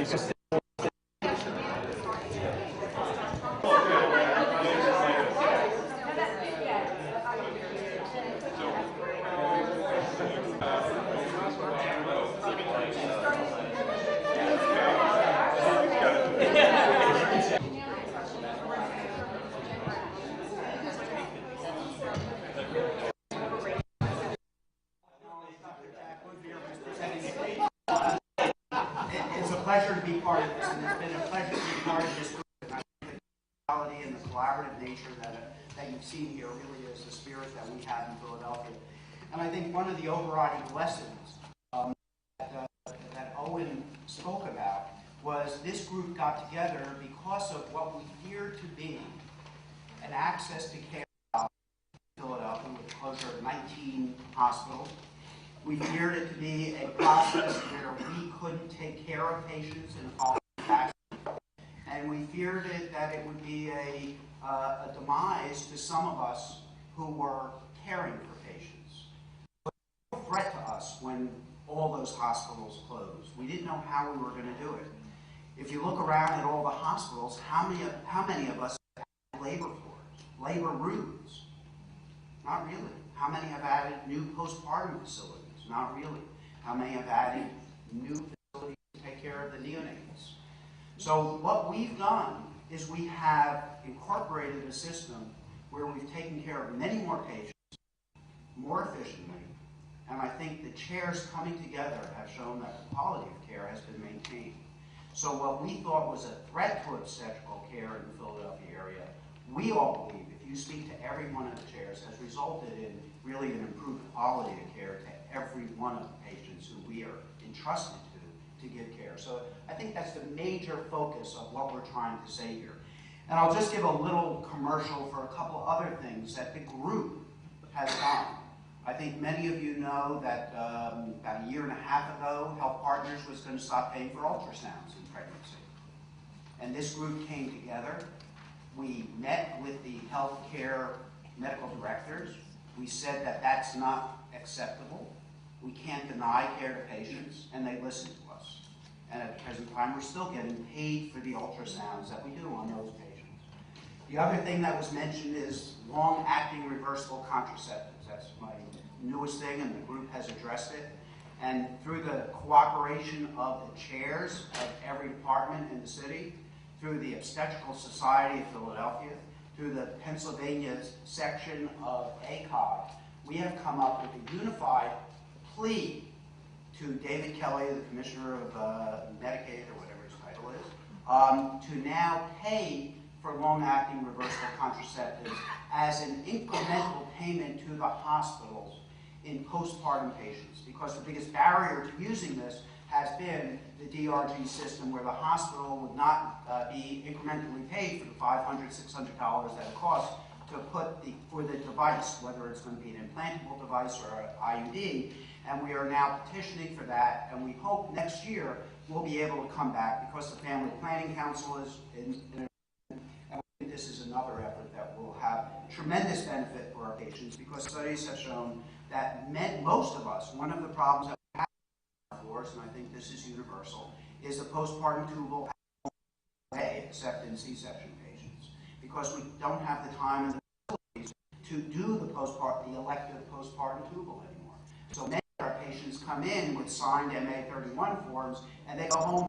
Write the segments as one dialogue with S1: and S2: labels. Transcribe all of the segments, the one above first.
S1: It's a pleasure to be part of this, and it's been a pleasure to be part of this group. And I think the quality and the collaborative nature that you've seen here really is the spirit that we have in Philadelphia. And I think one of the overriding lessons that Owen spoke about was this group got together because of what we feared to be an access to care in Philadelphia with the closure of 19 hospitals. We feared it to be a process where we couldn't take care of patients in a quality fashion. And we feared it that it would be a demise to some of us who were caring for patients. It was a threat to us when all those hospitals closed. We didn't know how we were going to do it. If you look around at all the hospitals, how many of us have labor floors, labor rooms? Not really. How many have added new postpartum facilities? Not really. How many have added new facilities to take care of the neonates? So what we've done is we have incorporated a system where we've taken care of many more patients more efficiently, and I think the chairs coming together have shown that the quality of care has been maintained. So what we thought was a threat to obstetrical care in the Philadelphia area, we all believe, if you speak to every one of the chairs, has resulted in really an improved quality of care to every one of the patients who we are entrusted to give care. So I think that's the major focus of what we're trying to say here. And I'll just give a little commercial for a couple other things that the group has done. I think many of you know that about a year and a half ago, Health Partners was going to stop paying for ultrasounds in pregnancy. And this group came together. We met with the healthcare medical directors. We said that that's not acceptable. We can't deny care to patients, and they listened to us. And at the present time, we're still getting paid for the ultrasounds that we do on those patients. The other thing that was mentioned is long-acting reversible contraceptives. That's my newest thing, and the group has addressed it. And through the cooperation of the chairs of every department in the city, through the Obstetrical Society of Philadelphia, through the Pennsylvania section of ACOG, we have come up with a unified plea to David Kelly, the Commissioner of Medicaid, or whatever his title is, to now pay for long-acting reversible contraceptives as an incremental payment to the hospitals in postpartum patients. Because the biggest barrier to using this has been the DRG system, where the hospital would not be incrementally paid for the $500, $600 that it costs to put for the device, whether it's going to be an implantable device or an IUD. And we are now petitioning for that, and we hope next year we'll be able to come back, because the Family Planning Council is in and we think this is another effort that will have tremendous benefit for our patients, because studies have shown that most of us, one of the problems that we have in our floors, and I think this is universal, is the postpartum tubal way, except in C-section patients, because we don't have the time and the facilities to do the elective postpartum tubal anymore. So many of our patients come in with signed MA31 forms, and they go home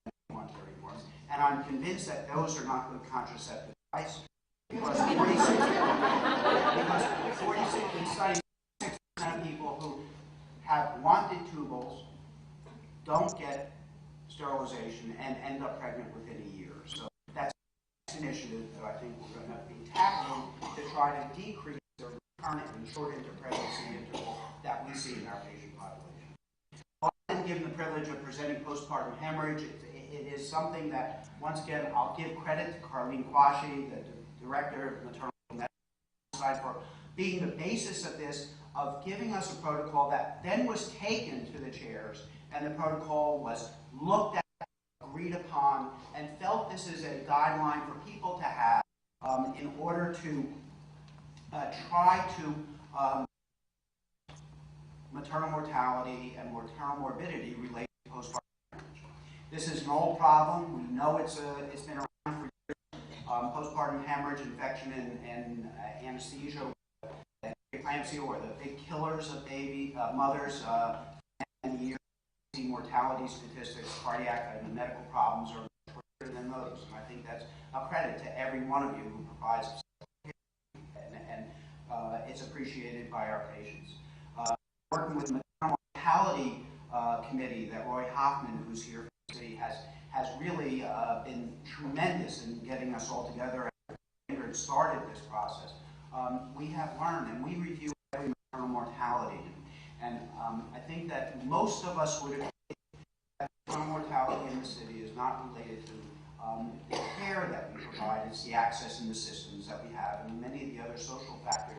S1: with MA130 forms, and I'm convinced that those are not good contraceptive devices, because 46% of people who have wanted tubals don't get sterilization and end up pregnant within a year. So that's an initiative that I think we're going to be tackling to try to decrease the recurrent and short pregnancy interval that we see in our patient population. I'm given the privilege of presenting postpartum hemorrhage. It is something that, once again, I'll give credit to Carlene Quashie, the Director of Maternal Medicine, for being the basis of this, of giving us a protocol that then was taken to the chairs, and the protocol was looked at, agreed upon, and felt this is a guideline for people to have in order to try to maternal mortality and maternal morbidity related to postpartum hemorrhage. This is an old problem. We know it's been around for years. Postpartum hemorrhage, infection, and anesthesia. Preeclampsia were the big killers of mothers in the year. Mortality statistics, cardiac and medical problems are much greater than those. And I think that's a credit to every one of you who provides care, and it's appreciated by our patients. Working with the maternal mortality committee that Roy Hoffman, who's here from the city, has really been tremendous in getting us all together and started this process. We have learned, and we review every maternal mortality. And I think that most of us would agree that maternal mortality in the city is not related to the care that we provide. It's the access and the systems that we have, and many of the other social factors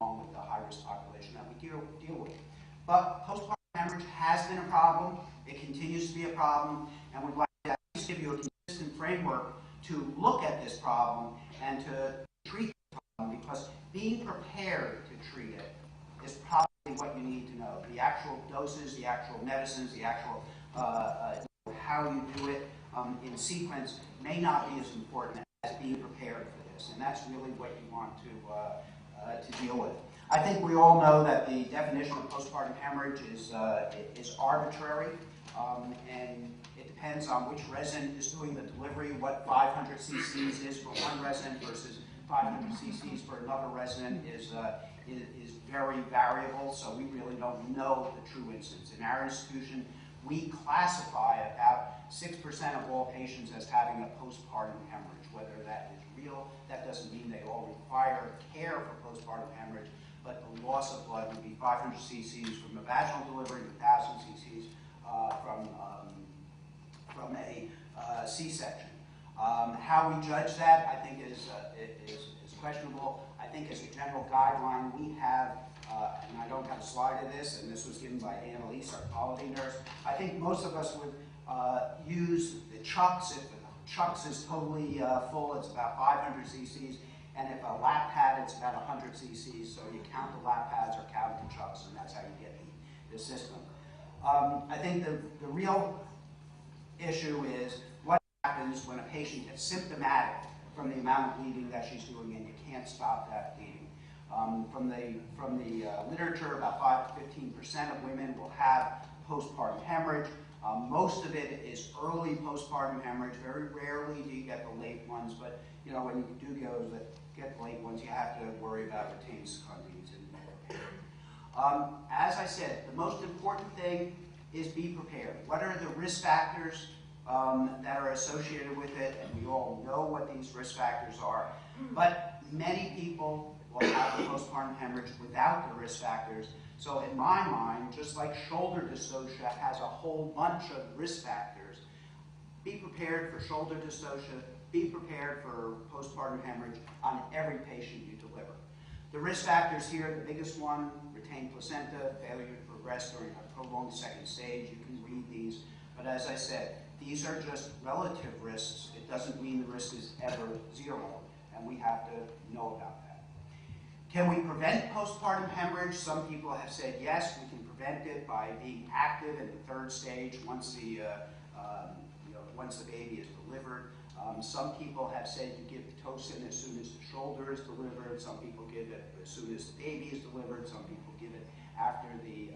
S1: along with the high-risk population that we deal with. But postpartum hemorrhage has been a problem. It continues to be a problem, and we'd like to at least give you a consistent framework to look at this problem and to treat the problem, because being prepared to treat it is probably what you need to know. The actual doses, the actual medicines, the actual how you do it in sequence may not be as important as being prepared for this, and that's really what you want to deal with. I think we all know that the definition of postpartum hemorrhage is arbitrary, and it depends on which resident is doing the delivery, what 500 cc's is for one resident versus 500 cc's for another resident is very variable, so we really don't know the true incidence. In our institution, we classify about 6% of all patients as having a postpartum hemorrhage. Whether that is real, that doesn't mean they all require care for postpartum hemorrhage, but the loss of blood would be 500 cc's from a vaginal delivery, 1,000 cc's from a C-section. How we judge that, I think, is questionable. I think as a general guideline, we have, and I don't have a slide of this, and this was given by Annalise, our quality nurse. I think most of us would use the chucks. If the chucks is totally full, it's about 500 cc's, and if a lap pad, it's about 100 cc's. So you count the lap pads or count the chucks, and that's how you get the system. I think the real issue is what happens when a patient gets symptomatic from the amount of bleeding that she's doing, and you can't stop that bleeding. From the literature, about 5 to 15% of women will have postpartum hemorrhage. Most of it is early postpartum hemorrhage. Very rarely do you get the late ones, but you know, when you do get the late ones, you have to worry about retained secundies. As I said, the most important thing is be prepared. What are the risk factors that are associated with it? And we all know what these risk factors are. But many people will have a postpartum hemorrhage without the risk factors. So in my mind, just like shoulder dystocia has a whole bunch of risk factors, be prepared for shoulder dystocia, be prepared for postpartum hemorrhage on every patient you deliver. The risk factors here, the biggest one, retained placenta, failure to progress during a prolonged second stage. You can read these. But as I said, these are just relative risks. It doesn't mean the risk is ever zero, and we have to know about that. Can we prevent postpartum hemorrhage? Some people have said yes, we can prevent it by being active in the third stage once the baby is delivered. Some people have said you give Pitocin as soon as the shoulder is delivered. Some people give it as soon as the baby is delivered. Some people give it after the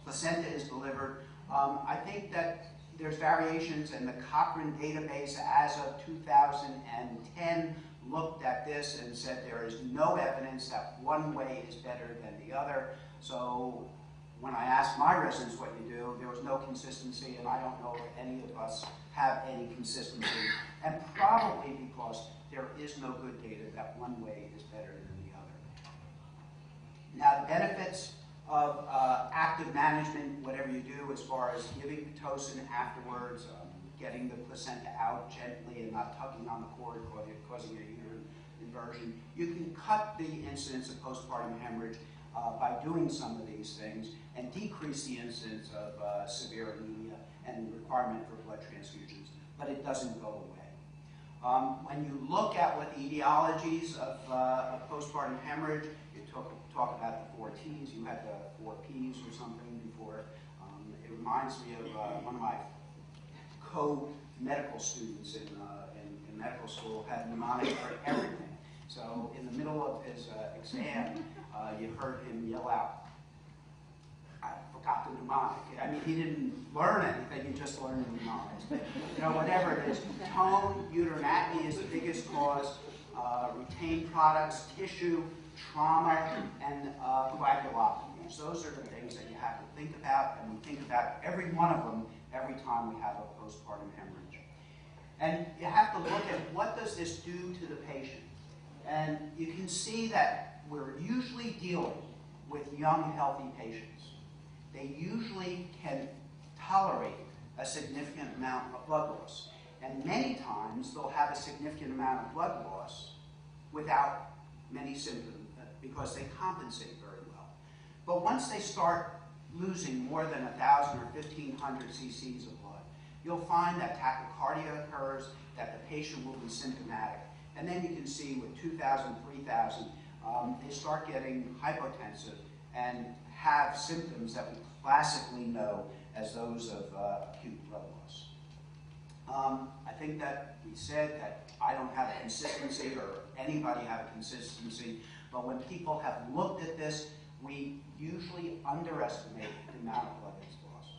S1: placenta is delivered. I think that there's variations, and the Cochrane database as of 2010 looked at this and said there is no evidence that one way is better than the other. So when I asked my residents what you do, there was no consistency, and I don't know if any of us have any consistency, and probably because there is no good data that one way is better than the other. Now, the benefits of active management, whatever you do, as far as giving Pitocin afterwards, getting the placenta out gently and not tugging on the cord, causing a uterine inversion. You can cut the incidence of postpartum hemorrhage by doing some of these things and decrease the incidence of severe anemia and requirement for blood transfusions, but it doesn't go away. When you look at what the etiologies of postpartum hemorrhage, you talk about the 4 T's. You had the 4 P's or something before. It reminds me of one of my co-medical students in medical school had mnemonic for everything. So in the middle of his exam, you heard him yell out, "I forgot the mnemonic." I mean, he didn't learn anything, he just learned the mnemonics. But, you know, whatever it is, tone, uterine atony is the biggest cause, retained products, tissue, trauma, and coagulopathies. Those are the things that you have to think about, and we think about every one of them every time we have a postpartum hemorrhage. And you have to look at what does this do to the patient. And you can see that we're usually dealing with young, healthy patients. They usually can tolerate a significant amount of blood loss. And many times they'll have a significant amount of blood loss without many symptoms because they compensate very well. But once they start losing more than 1,000 or 1,500 cc's of blood, you'll find that tachycardia occurs, that the patient will be symptomatic. And then you can see with 2,000, 3,000, they start getting hypotensive and have symptoms that we classically know as those of acute blood loss. I think that we said that I don't have a consistency or anybody have a consistency, but when people have looked at this, we usually underestimate the amount of blood that's lost.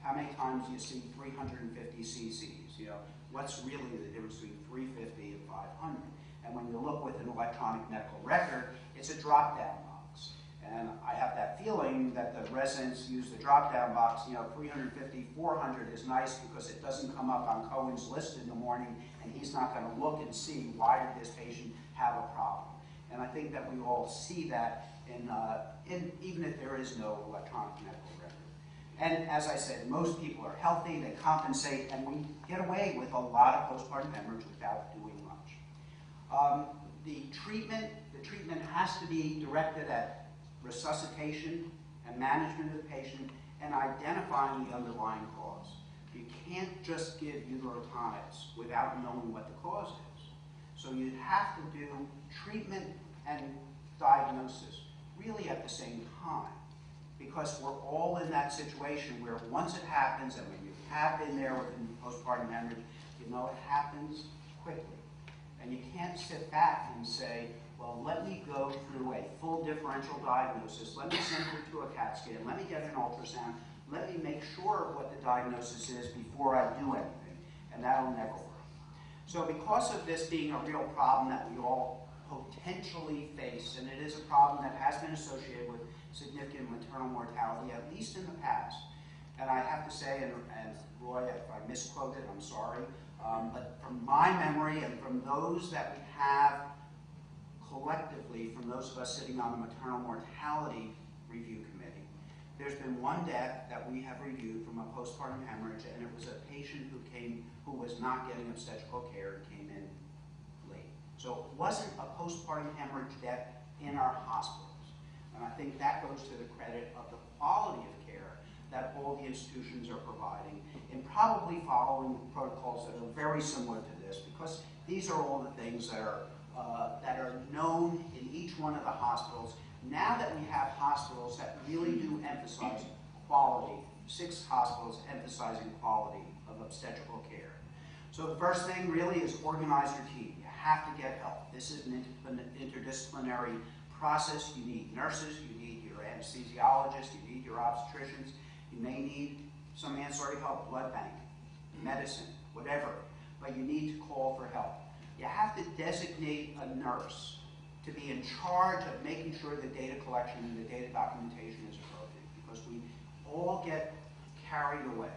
S1: How many times do you see 350 cc's? You know, what's really the difference between 350 and 500? And when you look with an electronic medical record, it's a drop-down box. And I have that feeling that the residents use the drop-down box, you know, 350, 400 is nice because it doesn't come up on Cohen's list in the morning, and he's not going to look and see why did this patient have a problem. And I think that we all see that in even if there is no electronic medical record. And as I said, most people are healthy, they compensate, and we get away with a lot of postpartum hemorrhage without doing much. The treatment has to be directed at resuscitation and management of the patient and identifying the underlying cause. You can't just give uterotonics without knowing what the cause is. So you have to do treatment and diagnosis really at the same time, because we're all in that situation where once it happens, and when you have been there with postpartum hemorrhage, you know it happens quickly. And you can't sit back and say, well, let me go through a full differential diagnosis, let me send her to a CAT scan, let me get an ultrasound, let me make sure what the diagnosis is before I do anything, and that'll never work. So because of this being a real problem that we all potentially face, and it is a problem that has been associated with significant maternal mortality, at least in the past. And I have to say, and Roy, if I misquoted, I'm sorry, but from my memory and from those that we have collectively, from those of us sitting on the maternal mortality review committee, there's been one death that we have reviewed from a postpartum hemorrhage, and it was a patient who was not getting obstetrical care and came in late. So it wasn't a postpartum hemorrhage death in our hospitals. And I think that goes to the credit of the quality of care that all the institutions are providing, and probably following protocols that are very similar to this, because these are all the things that are known in each one of the hospitals. Now that we have hospitals that really do emphasize quality, 6 hospitals emphasizing quality of obstetrical care. So the first thing really is organize your team. You have to get help. This is an interdisciplinary process. You need nurses, you need your anesthesiologists, you need your obstetricians, you may need some ancillary help, blood bank, medicine, whatever, but you need to call for help. You have to designate a nurse to be in charge of making sure the data collection and the data documentation is appropriate, because we all get carried away.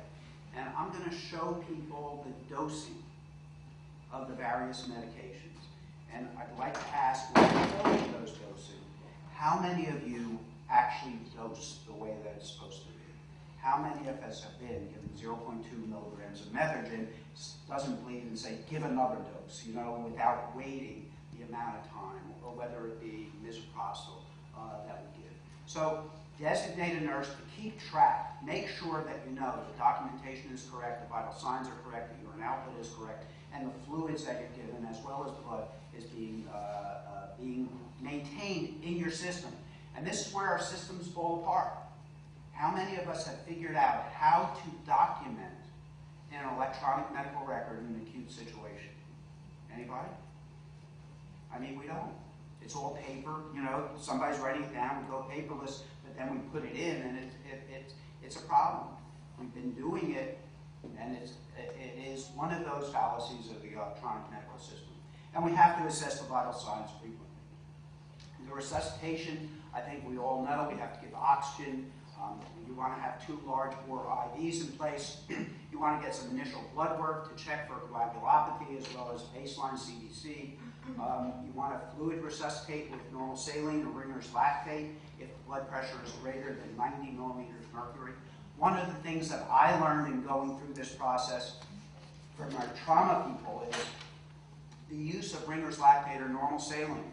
S1: And I'm going to show people the dosing of the various medications. And I'd like to ask, when you're filling those dosing, how many of you actually dose the way that it's supposed to be? How many of us have been given 0.2 milligrams of methogen, doesn't bleed, and say, give another dose, you know, without waiting the amount of time, or whether it be misoprostol that we give. So designate a nurse to keep track. Make sure that you know the documentation is correct, the vital signs are correct, the urine output is correct, and the fluids that you're given, as well as blood, is being maintained in your system. And this is where our systems fall apart. How many of us have figured out how to document in an electronic medical record in an acute situation? Anybody? I mean, we don't. It's all paper, you know, somebody's writing it down, we go paperless, but then we put it in, and it's a problem. We've been doing it, and it is one of those fallacies of the electronic medical system. And we have to assess the vital signs frequently. The resuscitation, I think we all know, we have to give oxygen. You want to have 2 large bore IVs in place. You want to get some initial blood work to check for coagulopathy as well as baseline CDC. You want to fluid resuscitate with normal saline or Ringer's lactate if the blood pressure is greater than 90 millimeters mercury. One of the things that I learned in going through this process from our trauma people is the use of Ringer's lactate or normal saline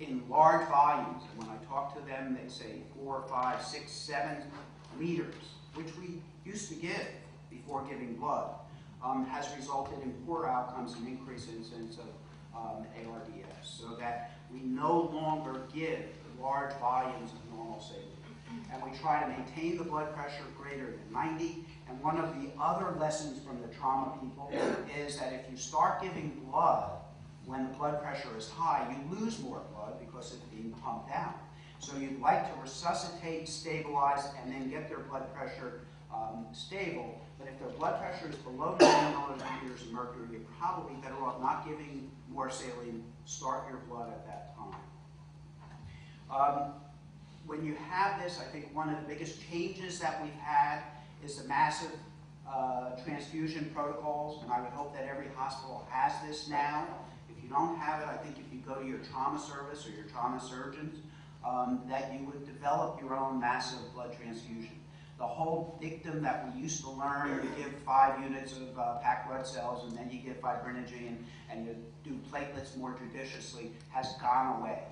S1: in large volumes. And when I talk to them, they say 4, 5, 6, 7 liters, which we used to give before giving blood, has resulted in poor outcomes and increased incidence of ARDS, so that we no longer give large volumes of normal saline. And we try to maintain the blood pressure greater than 90. And one of the other lessons from the trauma people is that if you start giving blood when the blood pressure is high, you lose more blood because it's being pumped out. So you'd like to resuscitate, stabilize, and then get their blood pressure stable. But if their blood pressure is below 90 millimeters of mercury, you're probably better off not giving more saline. Start your blood at that time. When you have this, I think one of the biggest changes that we've had is the massive transfusion protocols, and I would hope that every hospital has this now. If you don't have it, I think if you go to your trauma service or your trauma surgeons, that you would develop your own massive blood transfusion. The whole dictum that we used to learn, you give 5 units of packed blood cells and then you give fibrinogen and you do platelets more judiciously, has gone away.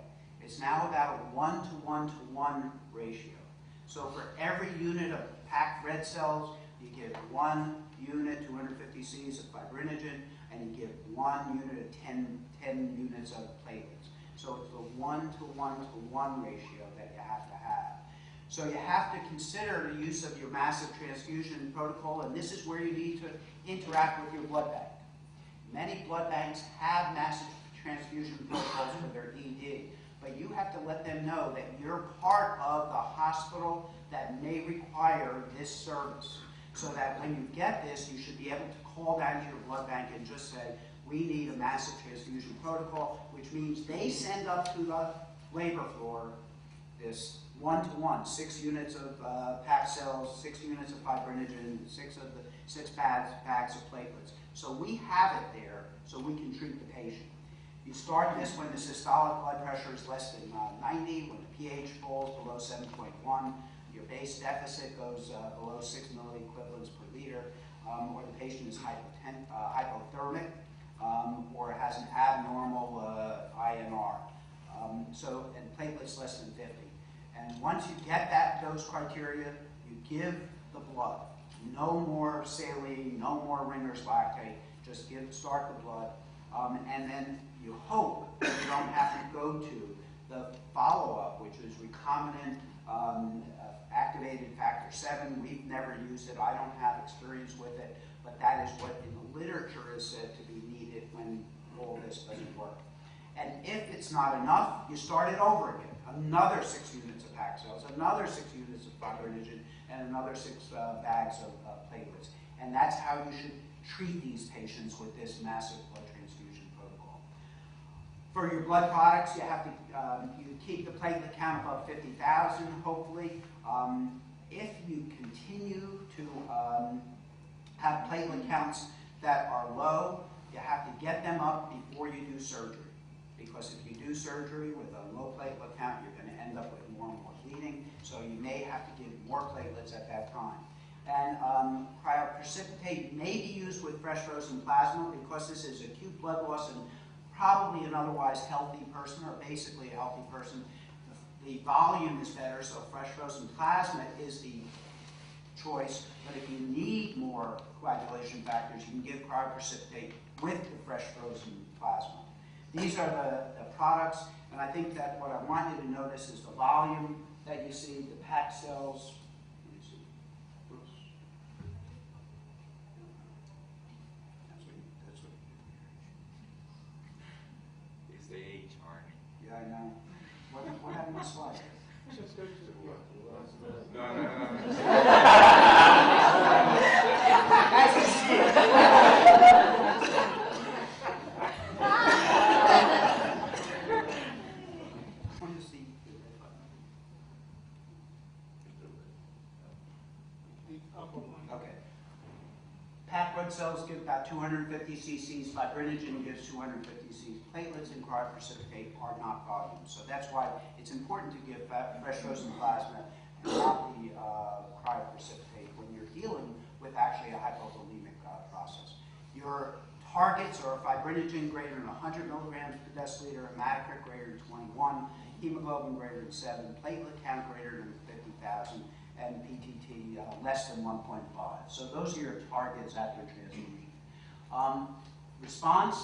S1: It's now about a 1-to-1-to-1 ratio. So for every unit of packed red cells, you give 1 unit, 250 Cs of fibrinogen, and you give 1 unit of 10 units of platelets. So it's a 1-to-1-to-1 ratio that you have to have. So you have to consider the use of your massive transfusion protocol, and this is where you need to interact with your blood bank. Many blood banks have massive transfusion protocols for their ED, but you have to let them know that you're part of the hospital that may require this service. So that when you get this, you should be able to call down to your blood bank and just say, we need a massive transfusion protocol, which means they send up to the labor floor this 1-to-1, 6 units of packed cells, 6 units of fibrinogen, 6 bags of platelets. So we have it there so we can treat the patient. You start this when the systolic blood pressure is less than 90, when the pH falls below 7.1, your base deficit goes below 6 milliequivalents per liter, or the patient is hypothermic, or has an abnormal INR. And platelets less than 50. And once you get those criteria, you give the blood. No more saline, no more Ringer's lactate, just start the blood. And then you hope that you don't have to go to the follow-up, which is recombinant activated factor 7. We've never used it. I don't have experience with it, but that is what in the literature is said to be needed when all this doesn't work. And if it's not enough, you start it over again. Another 6 units of packed cells, another 6 units of fibrinogen, and another 6 bags of platelets. And that's how you should treat these patients with this massive blood transfusion protocol. For your blood products, you have to you keep the platelet count above 50,000, hopefully. If you continue to have platelet counts that are low, you have to get them up before you do surgery. Because if you do surgery with a low platelet count, you're going to end up with more and more bleeding, so you may have to give more platelets at that time. And cryoprecipitate may be used with fresh frozen plasma because this is acute blood loss and probably an otherwise healthy person, or basically a healthy person. The volume is better, so fresh frozen plasma is the choice. But if you need more coagulation factors, you can give cryoprecipitate with the fresh frozen plasma. These are the products, and I think that what I want you to notice is the volume that you see, the packed cells. Let me have my slide?
S2: No.
S1: As you see it. Okay. Packed blood cells give about 250 cc's. Fibrinogen gives 250 cc's. Platelets and cryoprecipitate are not volume. So that's why it's important to give fresh frozen plasma and not the cryoprecipitate when you're dealing with actually a hypovolemic process. Your targets are fibrinogen greater than 100 milligrams per deciliter, hematocrit greater than 21, hemoglobin greater than 7, platelet count greater than 50,000, and PTT less than 1.5. So those are your targets after transfusion. Response,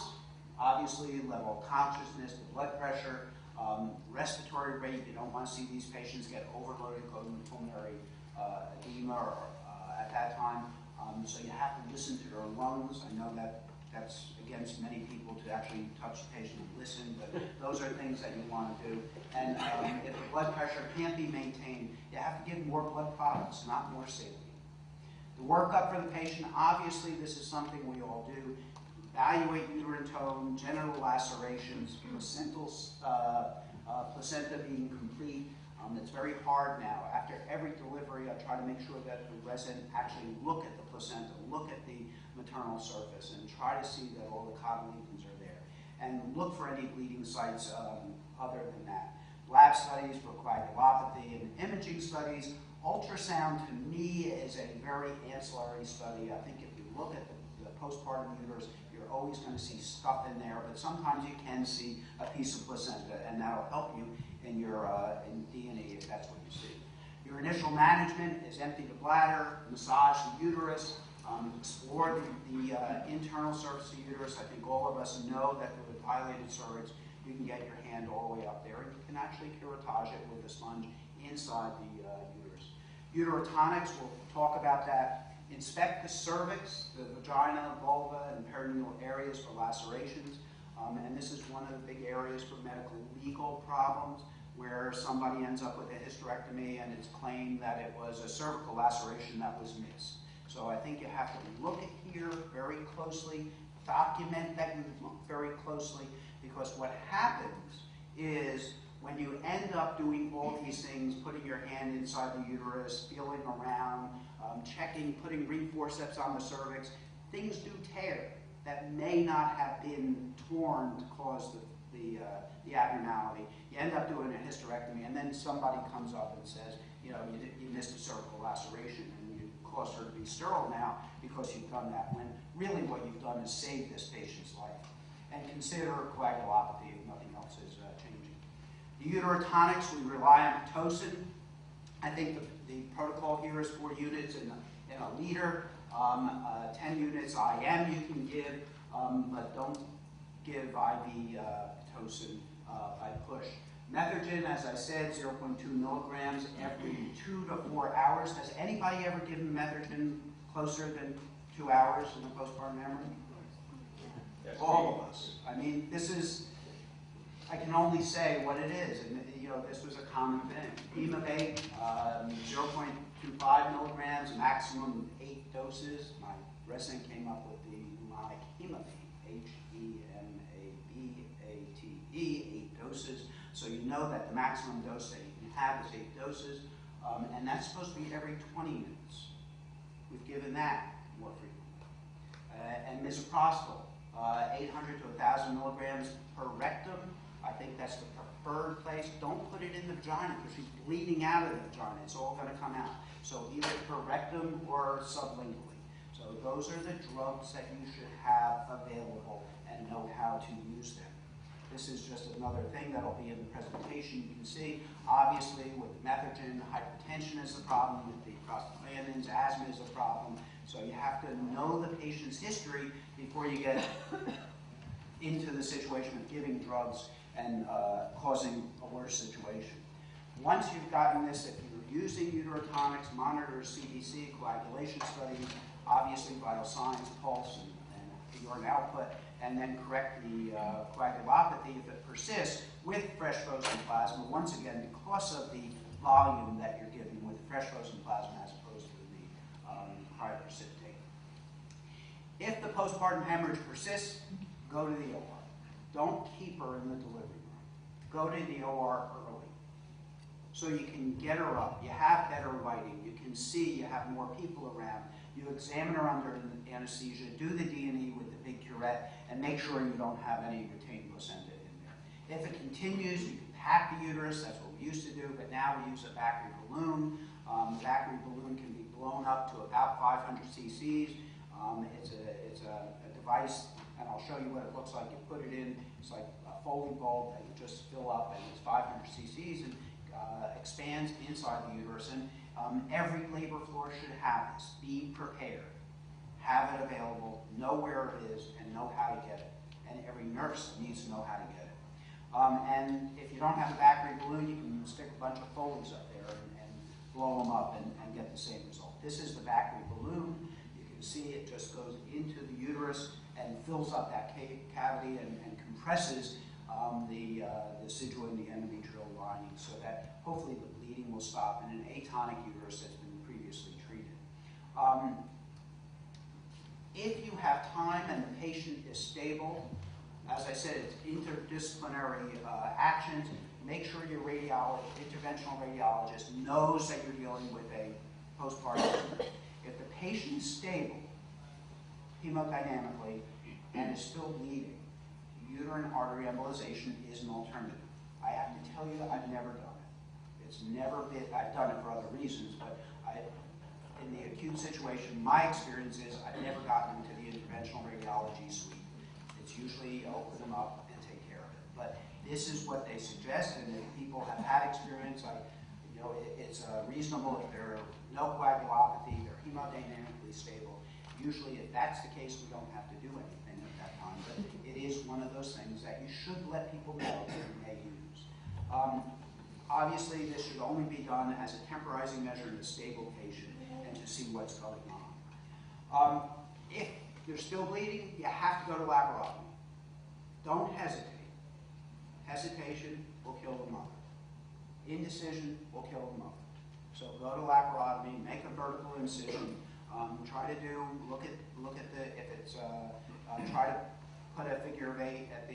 S1: obviously, level of consciousness, the blood pressure, respiratory rate. You don't want to see these patients get overloaded pulmonary edema at that time. So you have to listen to their lungs. I know that that's against many people to actually touch the patient and listen, but those are things that you want to do. And if the blood pressure can't be maintained, you have to give more blood products, not more saline. The workup for the patient, obviously this is something we all do. Evaluate uterine tone, genital lacerations, placenta being complete. It's very hard now. After every delivery, I try to make sure that the resident actually look at the placenta, look at the maternal surface, and try to see that all the cotyledons are there. And look for any bleeding sites other than that. Lab studies for coagulopathy and imaging studies. Ultrasound, to me, is a very ancillary study. I think if you look at the postpartum uterus, you're always going to see stuff in there, but sometimes you can see a piece of placenta, and that'll help you in your in DNA if that's what you see. Your initial management is empty the bladder, massage the uterus, explore the internal surface of the uterus. I think all of us know that with a dilated cervix, you can get your hand all the way up there, and you can actually curettage it with a sponge inside the uterus. Uterotonics, we'll talk about that. Inspect the cervix, the vagina, vulva, and perineal areas for lacerations. And this is one of the big areas for medical legal problems where somebody ends up with a hysterectomy and it's claimed that it was a cervical laceration that was missed. So I think you have to look at here very closely, document that you look very closely, because what happens is when you end up doing all these things, putting your hand inside the uterus, feeling around, checking, putting ring forceps on the cervix, things do tear that may not have been torn to cause the abnormality. You end up doing a hysterectomy, and then somebody comes up and says, you know, you missed a cervical laceration, and you caused her to be sterile now because you've done that, when really what you've done is save this patient's life. And consider coagulopathy if nothing else is changing. The uterotonics, we rely on Pitocin. I think the protocol here is 4 units in a liter. 10 units IM you can give, but don't give IV Pitocin by push. Methergin, as I said, 0.2 milligrams every 2 to 4 hours. Has anybody ever given Methergin closer than 2 hours in a postpartum hemorrhage?
S2: Yes.
S1: All of us. I mean, this is, I can only say what it is, and you know, this was a common thing. Hemabate, 0.25 milligrams, maximum 8 doses. My resident came up with the mnemonic Hemabate, H-E-M-A-B-A-T-E, 8 doses. So you know that the maximum dose that you can have is 8 doses, and that's supposed to be every 20 minutes. We've given that more frequently. And misoprostol, 800 to 1,000 milligrams per rectum. I think that's the preferred place. Don't put it in the vagina because she's bleeding out of the vagina. It's all going to come out. So either per rectum or sublingually. So those are the drugs that you should have available and know how to use them. This is just another thing that'll be in the presentation. You can see, obviously, with Methergin, hypertension is a problem. With the prostaglandins, asthma is a problem. So you have to know the patient's history before you get into the situation of giving drugs and causing a worse situation. Once you've gotten this, if you're using uterotonics, monitor CBC, coagulation studies, obviously vital signs, pulse, and urine output, and then correct the coagulopathy if it persists with fresh frozen plasma, once again, because of the volume that you're giving with fresh frozen plasma as opposed to the cryoprecipitate. If the postpartum hemorrhage persists, go to the OR. Don't keep her in the delivery room. Go to the OR early so you can get her up. You have better lighting. You can see. You have more people around. You examine her under anesthesia, do the D&E with the big curette, and make sure you don't have any retained placenta in there. If it continues, you can pack the uterus. That's what we used to do, but now we use a Vacary balloon. The Vacary balloon can be blown up to about 500 cc's. It's a device, and I'll show you what it looks like. You put it in, it's like a Foley bulb that you just fill up, and it's 500 cc's and expands inside the uterus. And every labor floor should have this. Be prepared. Have it available, know where it is, and know how to get it. And every nurse needs to know how to get it. And if you don't have a Vacary balloon, you can stick a bunch of Foleys up there and blow them up and get the same result. This is the Vacary balloon. You can see it just goes into the uterus and fills up that cavity and compresses the sigil and the endometrial lining so that hopefully the bleeding will stop in an atonic uterus that's been previously treated. If you have time and the patient is stable, as I said, it's interdisciplinary actions. Make sure your interventional radiologist knows that you're dealing with a postpartum. If the patient is stable hemodynamically and is still bleeding, uterine artery embolization is an alternative. I have to tell you, I've never done it. It's never been, I've done it for other reasons, but in the acute situation, my experience is I've never gotten into the interventional radiology suite. It's usually open them up and take care of it. But this is what they suggest, and if people have had experience, it's reasonable if there are no coagulopathy, they're hemodynamically stable. Usually, if that's the case, we don't have to do anything at that time. But it is one of those things that you should let people know that you may use. Obviously, this should only be done as a temporizing measure in a stable patient and to see what's going on. If you're still bleeding, you have to go to laparotomy. Don't hesitate. Hesitation will kill the mother. Indecision will kill the mother. So go to laparotomy, make a vertical incision. Try to look at the, if it's, try to put a figure of 8 at the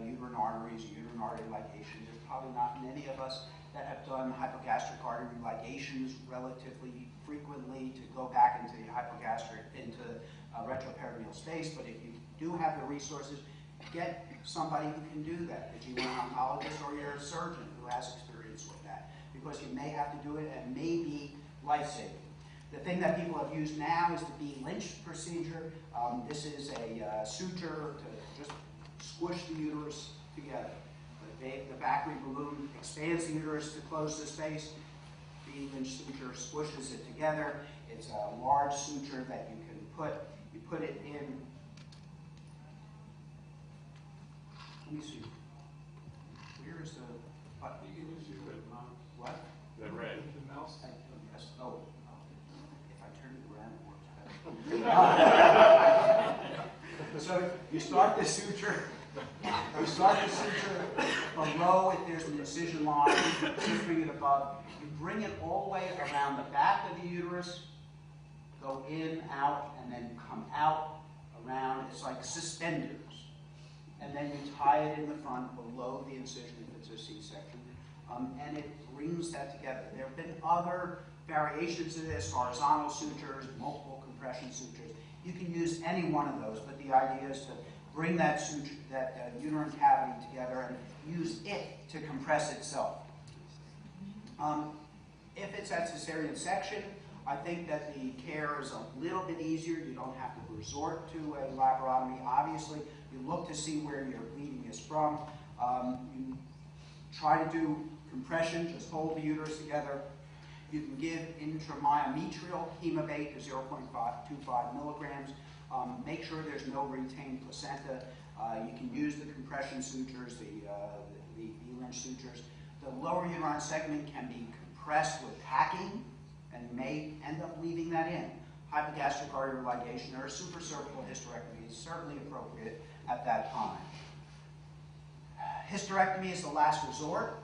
S1: uterine arteries, uterine artery ligation. There's probably not many of us that have done hypogastric artery ligations relatively frequently to go back into the hypogastric, into retroperitoneal space, but if you do have the resources, get somebody who can do that, a GYN oncologist or your surgeon who has experience with that, because you may have to do it and may be life-saving. The thing that people have used now is the B. Lynch procedure. This is a suture to just squish the uterus together. The Vacary balloon expands the uterus to close the space. B. Lynch suture squishes it together. It's a large suture that you can put. You put it in. Let me see. Where is the button?
S2: You can use your mouse.
S1: What?
S2: The red. The mouse.
S1: Yes. Oh. If I turn it around, it works better. So you start the suture. You start the suture below it. There's an incision line. You bring it above. You bring it all the way around the back of the uterus. Go in, out, and then come out around. It's like suspenders. And then you tie it in the front below the incision if it's a C-section. And it brings that together. There have been other variations of this, horizontal sutures, multiple compression sutures. You can use any one of those, but the idea is to bring that suture, that uterine cavity together and use it to compress itself. If it's at cesarean section, I think that the care is a little bit easier. You don't have to resort to a laparotomy. Obviously, you look to see where your bleeding is from. You try to do compression, just hold the uterus together. You can give intramyometrial hemabate to 0.25 milligrams. Make sure there's no retained placenta. You can use the compression sutures, the B-Lynch sutures. The lower uterine segment can be compressed with packing, and you may end up leaving that in. Hypogastric artery ligation or a supracervical hysterectomy is certainly appropriate at that time. Hysterectomy is the last resort.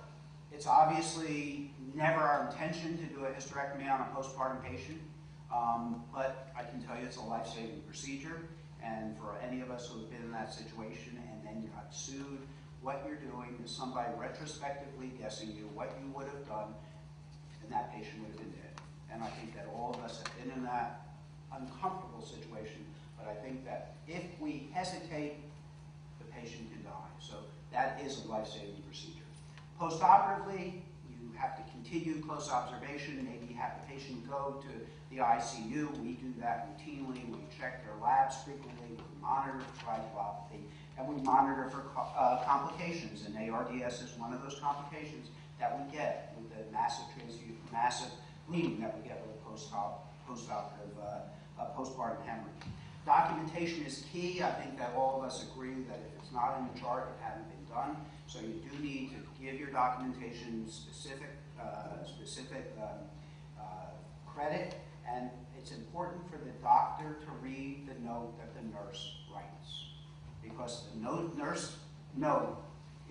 S1: It's obviously never our intention to do a hysterectomy on a postpartum patient, but I can tell you it's a life-saving procedure, and for any of us who have been in that situation and then got sued, what you're doing is somebody retrospectively guessing you what you would have done, and that patient would have been dead. And I think that all of us have been in that uncomfortable situation, but I think that if we hesitate, the patient can die. So that is a life-saving procedure. Postoperatively, you have to continue close observation, maybe have the patient go to the ICU. We do that routinely. We check their labs frequently. We monitor for coagulopathy, and we monitor for complications. And ARDS is one of those complications that we get with the massive bleeding that we get with a postoperative postpartum hemorrhage. Documentation is key. I think that all of us agree that if it's not in the chart, it hasn't been done. So you do need to give your documentation specific credit, and it's important for the doctor to read the note that the nurse writes, because the nurse note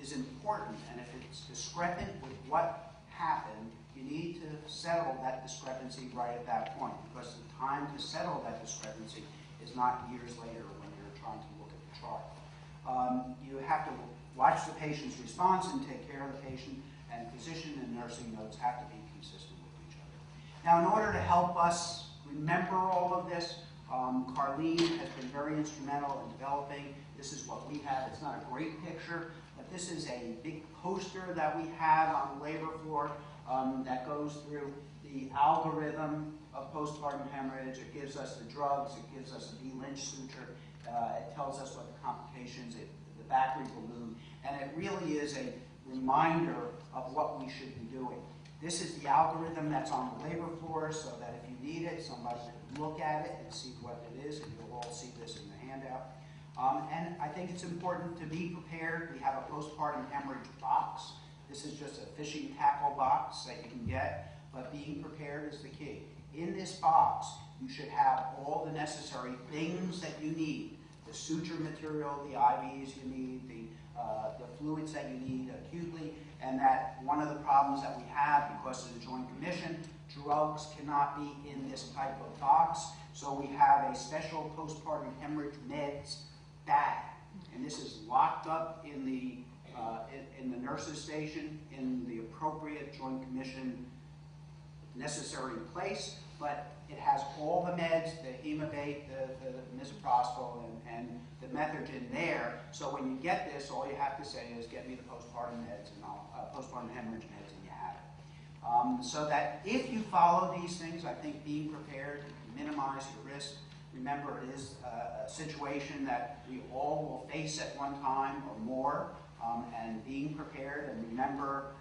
S1: is important, and if it's discrepant with what happened, you need to settle that discrepancy right at that point, because the time to settle that discrepancy is not years later when you're trying to look at the chart. You have to watch the patient's response and take care of the patient, and physician and nursing notes have to be consistent with each other. Now, in order to help us remember all of this, Carlene has been very instrumental in developing. This is what we have. It's not a great picture, but this is a big poster that we have on the labor floor that goes through the algorithm of postpartum hemorrhage. It gives us the drugs. It gives us a D-Lynch suture. It tells us what the complications, the Backrey balloon, and it really is a reminder of what we should be doing. This is the algorithm that's on the labor floor, so that if you need it, somebody can look at it and see what it is, and you'll all see this in the handout. And I think it's important to be prepared. We have a postpartum hemorrhage box. This is just a fishing tackle box that you can get, but being prepared is the key. In this box, you should have all the necessary things that you need. The suture material, the IVs you need, the fluids that you need acutely, and that one of the problems that we have because of the Joint Commission, drugs cannot be in this type of box, so we have a special postpartum hemorrhage meds bag, and this is locked up in the nurse's station in the appropriate Joint Commission necessary place, but it has all the meds, the hemabate, the misoprostol, and the methogen there. So when you get this, all you have to say is, get me the postpartum meds, and postpartum hemorrhage meds, and you have it. So that if you follow these things, I think being prepared, minimize your risk. Remember, it is a situation that we all will face at one time or more, and being prepared, and remember,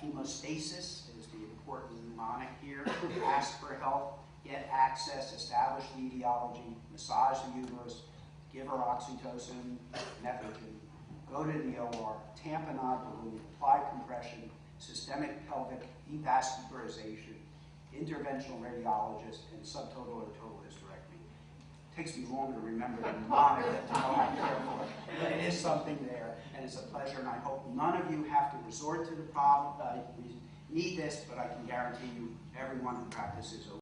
S1: hemostasis is the important mnemonic here. Ask for help, get access, establish the etiology, massage the uterus, give her oxytocin, methogen, go to the OR, tamponade balloon, apply compression, systemic pelvic devascularization, interventional radiologist, and subtotal or total hysterectomy. It takes me longer to remember the mnemonic than to know how to care for it, but it is something there, and it's a pleasure, and I hope none of you have to resort to the problem. We need this, but I can guarantee you everyone who practices